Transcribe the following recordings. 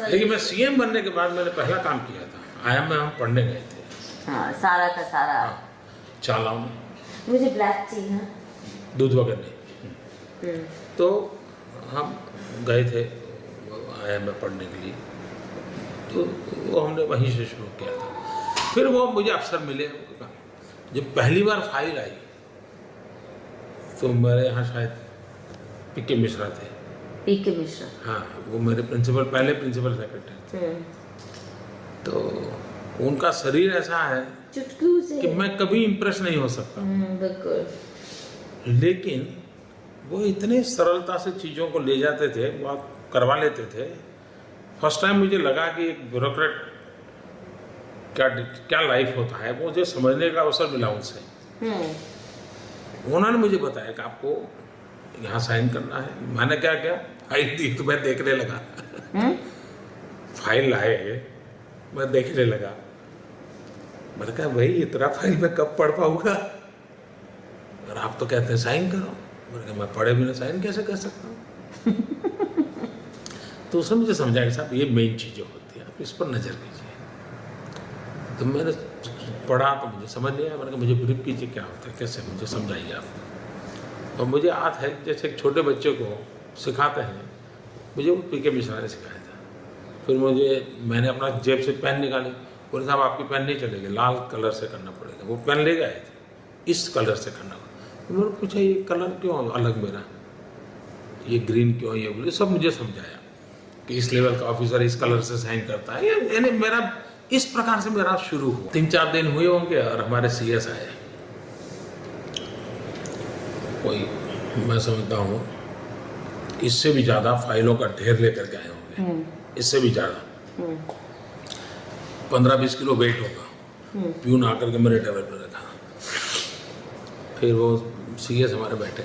लेकिन मैं सीएम बनने के बाद मैंने पहला काम किया था, आईएम में हम पढ़ने गए थे। हाँ, सारा का सारा। हाँ, चालाव में। मुझे ब्लैक टी है। दूध वगैरह नहीं। तो हम गए थे आईएम में पढ़ने के लिए, तो वो हमने वहीं से शुरू किया था। फिर वो मुझे अवसर मिले, जब पहली बार फाइल आई तो मेरे यहाँ शायद पीके मिश्रा थे। पीके मिश्रा? हाँ, वो मेरे पहले प्रिंसिपल सेक्रेटरी थे। तो उनका शरीर ऐसा है चुटकू से कि मैं कभी इम्प्रेस नहीं हो सकता। बिल्कुल। लेकिन वो इतने सरलता से चीज़ों को ले जाते थे, वो आप करवा लेते थे। फर्स्ट टाइम मुझे लगा कि एक ब्यूरोक्रेट क्या लाइफ होता है, वो मुझे समझने का अवसर मिला उनसे। उन्होंने मुझे बताया कि आपको यहाँ साइन करना है। मैंने क्या किया, फाइल दी तो मैं देखने लगा। फाइल लाए, मैं देखने लगा। मैंने कहा भाई इतना फाइल मैं कब पढ़ पाऊंगा, और आप तो कहते हैं साइन करो। मैंने कहा मैं पढ़े बिना साइन कैसे कर सकता हूँ। तो उसने मुझे समझाया कि साहब ये मेन चीज़ें होती हैं, आप इस पर नज़र कीजिए। तो मैंने पढ़ा तो मुझे समझ नहीं आया। मैंने कहा मुझे ब्रीफ कीजिए क्या होता है, कैसे, मुझे समझाइए आप। और मुझे याद है जैसे एक छोटे बच्चे को सिखाते हैं, मुझे वो पीके मिश्रा ने सिखाया था। फिर मैंने अपना जेब से पेन निकाली, बोले साहब आपकी पेन नहीं चलेगी, लाल कलर से करना पड़ेगा। वो पेन ले गए थे, इस कलर से करना। तो मैंने पूछा ये कलर क्यों अलग मेरा, ये ग्रीन क्यों, ये ब्लू, सब मुझे समझाया कि इस लेवल का ऑफिसर इस कलर से साइन करता है। यानी मेरा इस प्रकार से मेरा शुरू हुआ। 3-4 दिन हुए होंगे और हमारे सीएस आए, कोई मैं समझता हूँ इससे भी ज़्यादा फाइलों का ढेर लेकर के आए होंगे, इससे भी ज़्यादा 15-20 किलो वेट होगा। प्यून आकर के मेरे टेबल पर रखा। फिर वो सीएस हमारे बैठे,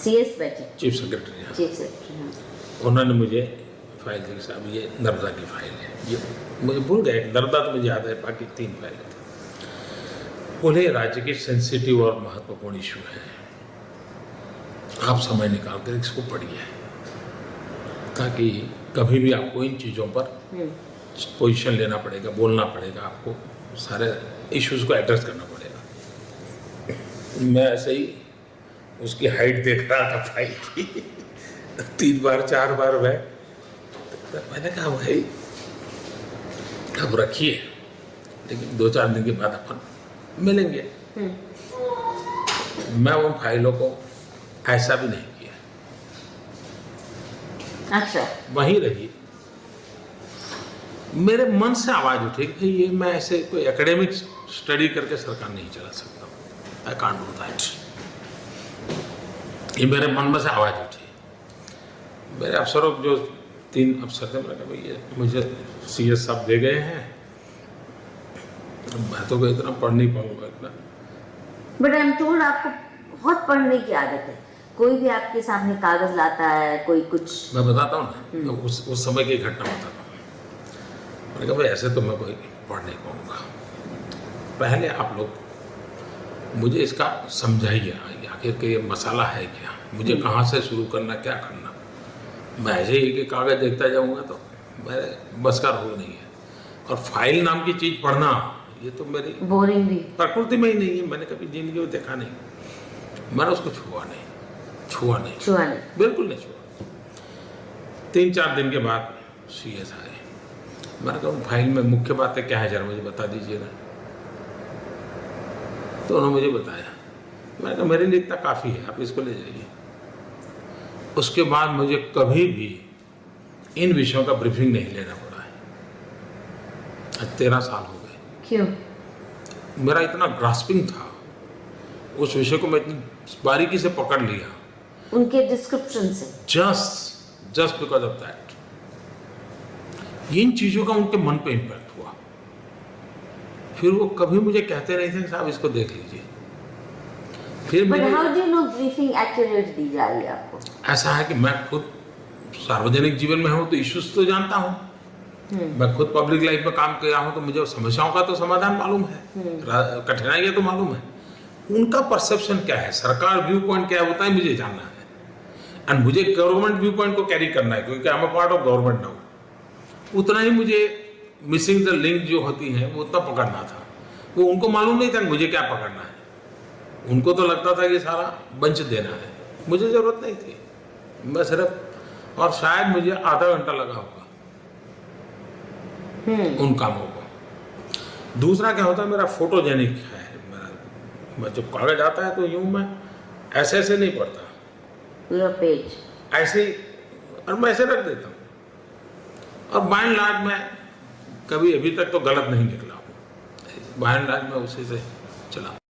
सीएस बैठे, चीफ सेक्रेटरी। Chief secretary. उन्होंने मुझे फाइल दी, साहब ये नर्मदा की फाइल है। ये मुझे भूल गए, नर्मदा तो मुझे याद है, बाकी 3 फाइलें थी। बोले राज्य की सेंसिटिव और महत्वपूर्ण इशू है, आप समय निकाल कर इसको पढ़िए, ताकि कभी भी आपको इन चीज़ों पर पोजीशन लेना पड़ेगा, बोलना पड़ेगा, आपको सारे इश्यूज को एड्रेस करना पड़ेगा। मैं ऐसे ही उसकी हाइट देख रहा था फाइल की 3-4 बार मैंने कहा भाई अब रखिए, लेकिन 2-4 दिन के बाद अपन मिलेंगे। मैं उन फाइलों को ऐसा भी नहीं किया। अच्छा, वहीं रही। मेरे मन से आवाज उठी कि ये मैं ऐसे कोई एकेडमिक स्टडी करके सरकार नहीं चला सकता। I can't do that. ये मेरे मन में से आवाज उठी। मेरे अफसरों जो 3 अफसर थे, मैंने कहा भाई ये मुझे सीएस साहब दे गए हैं, मैं तो इतना पढ़ नहीं पाऊंगा इतना। बट आई एम टोल्ड आपको बहुत पढ़ने की आदत है। कोई भी आपके सामने कागज लाता है, कोई कुछ, मैं बताता हूँ ना, उस समय की घटना बताता हूँ। मैंने कहा भाई ऐसे तो मैं कोई पढ़ नहीं पाऊंगा, पहले आप लोग मुझे इसका समझाइए, आखिर के ये मसाला है क्या, मुझे कहाँ से शुरू करना, क्या करना। मैं ऐसे ही कि कागज देखता जाऊंगा तो मेरे बस का रोग नहीं है। और फाइल नाम की चीज़ पढ़ना, ये तो मेरी बोरिंग भी प्रकृति में ही नहीं है। मैंने कभी जिंदगी में देखा नहीं, मैंने उसको छुआ नहीं, बिल्कुल नहीं छुआ। 3-4 दिन के बाद सीएस आए। मैंने कहा फाइल में मुख्य बातें क्या है, जरा मुझे बता दीजिएगा। तो उन्होंने मुझे बताया। मैंने कहा मेरे लिए इतना काफ़ी है, आप इसको ले जाइए। उसके बाद मुझे कभी भी इन विषयों का ब्रीफिंग नहीं लेना पड़ा है। आज 13 साल हो गए। क्यों? मेरा इतना ग्रास्पिंग था उस विषय को, मैं इतनी बारीकी से पकड़ लिया उनके डिस्क्रिप्शन से, जस्ट बिकॉज ऑफ दैट। इन चीज़ों का उनके मन पे इम्पैक्ट हुआ। फिर वो कभी मुझे कहते नहीं थे साहब इसको देख लीजिए। फिर But how do you know briefing accurate दी जा रही है आपको? ऐसा है कि मैं खुद सार्वजनिक जीवन में हूँ तो इश्यूज तो जानता हूँ। मैं खुद पब्लिक लाइफ में काम किया हूँ तो मुझे समस्याओं का तो समाधान मालूम है, कठिनाइयाँ तो मालूम है। उनका परसेप्शन क्या है, सरकार व्यू पॉइंट क्या होता है, मुझे जानना है। एंड मुझे गवर्नमेंट व्यू पॉइंट को कैरी करना है, क्योंकि I am a part of government now. उतना ही मुझे मिसिंग द लिंक जो होती है वो उतना पकड़ना था। वो उनको मालूम नहीं था कि मुझे क्या पकड़ना है। उनको तो लगता था कि सारा बंच देना है, मुझे ज़रूरत नहीं थी। मैं सिर्फ, और शायद मुझे आधा घंटा लगा होगा उन कामों को। दूसरा क्या होता है, मेरा फोटोजेनिक है, मैं जब कागज आता है तो यूं मैं ऐसे ऐसे नहीं पढ़ता, पूरा पेज ऐसे ही, और मैं ऐसे रख देता हूँ। और बाय एंड लार्ज मैं कभी अभी तक तो गलत नहीं निकला हूँ, बाय एंड लार्ज मैं उसी से चला।